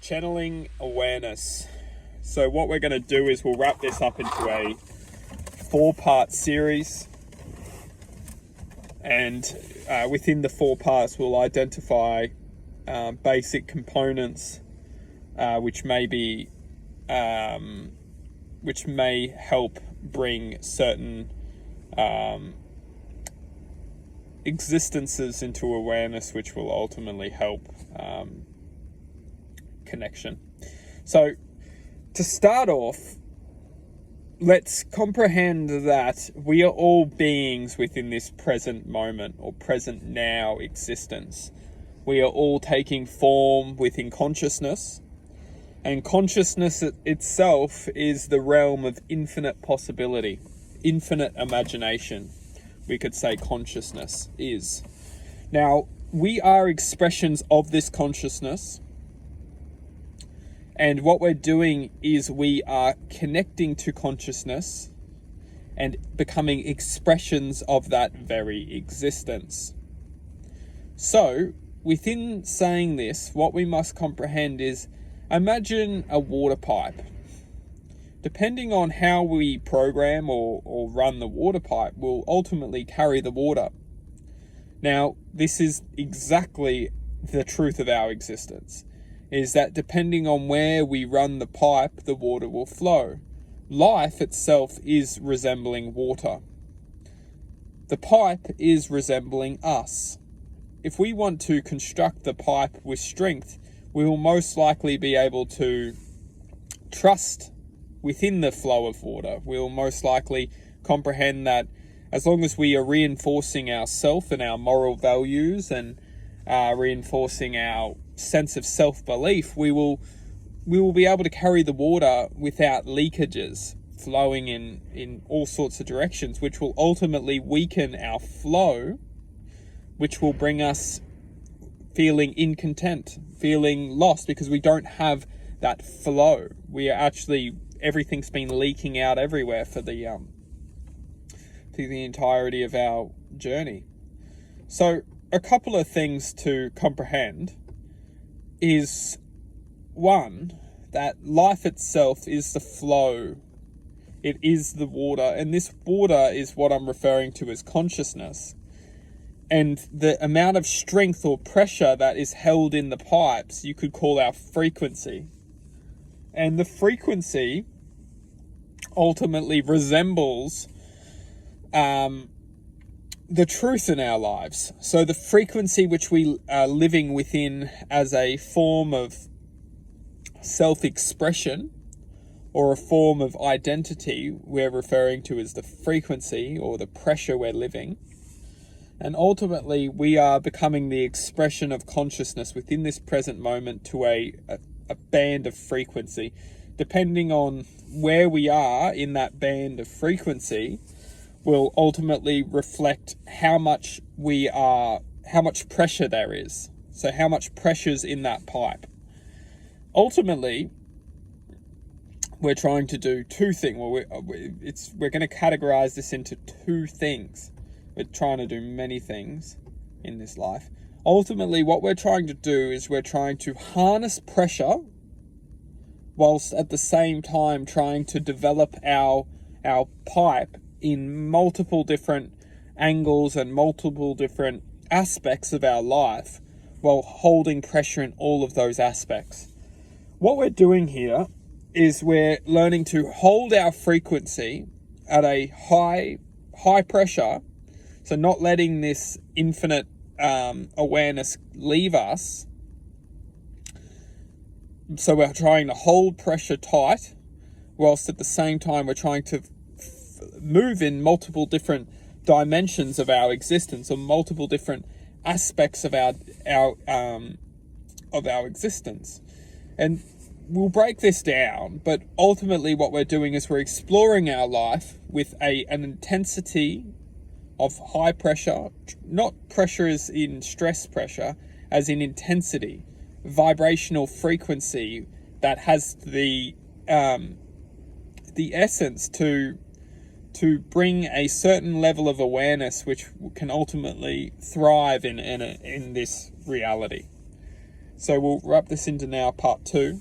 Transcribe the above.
channeling awareness. So what we're going to do is we'll wrap this up into a 4-part series, and within the 4 parts we'll identify basic components which may help bring certain existences into awareness, which will ultimately help connection. So to start off, let's comprehend that we are all beings within this present moment or present now existence. We are all taking form within consciousness, and consciousness itself is the realm of infinite possibility, infinite imagination. We could say consciousness is. Now, we are expressions of this consciousness, and what we're doing is we are connecting to consciousness and becoming expressions of that very existence. So, within saying this, what we must comprehend is, imagine a water pipe. Depending on how we program or run the water pipe will ultimately carry the water. Now, this is exactly the truth of our existence, is that depending on where we run the pipe, the water will flow. Life itself is resembling water. The pipe is resembling us. If we want to construct the pipe with strength, we will most likely be able to trust within the flow of water. We will most likely comprehend that as long as we are reinforcing ourself and our moral values and reinforcing our sense of self-belief, we will be able to carry the water without leakages flowing in all sorts of directions, which will ultimately weaken our flow, which will bring us feeling incontent, feeling lost, because we don't have that flow. We are actually, everything's been leaking out everywhere for the entirety of our journey. So a couple of things to comprehend is, one, that life itself is the flow. It is the water, and this water is what I'm referring to as consciousness. And the amount of strength or pressure that is held in the pipes, you could call our frequency. And the frequency ultimately resembles the truth in our lives. So the frequency which we are living within as a form of self-expression or a form of identity, we're referring to as the frequency or the pressure we're living. And ultimately, we are becoming the expression of consciousness within this present moment to a band of frequency. Depending on where we are in that band of frequency will ultimately reflect how much pressure there is. So how much pressure's in that pipe. Ultimately, we're trying to do two things. Well, we're going to categorize this into two things. We're trying to do many things in this life. Ultimately, what we're trying to do is we're trying to harness pressure whilst at the same time trying to develop our pipe in multiple different angles and multiple different aspects of our life while holding pressure in all of those aspects. What we're doing here is we're learning to hold our frequency at a high pressure. So not letting this infinite awareness leave us. So we're trying to hold pressure tight, whilst at the same time we're trying to move in multiple different dimensions of our existence, or multiple different aspects of our existence. And we'll break this down, but ultimately what we're doing is we're exploring our life with an intensity of high pressure, not pressure as in stress pressure, as in intensity, vibrational frequency that has the essence to bring a certain level of awareness which can ultimately thrive in this reality. So we'll wrap this into now part 2.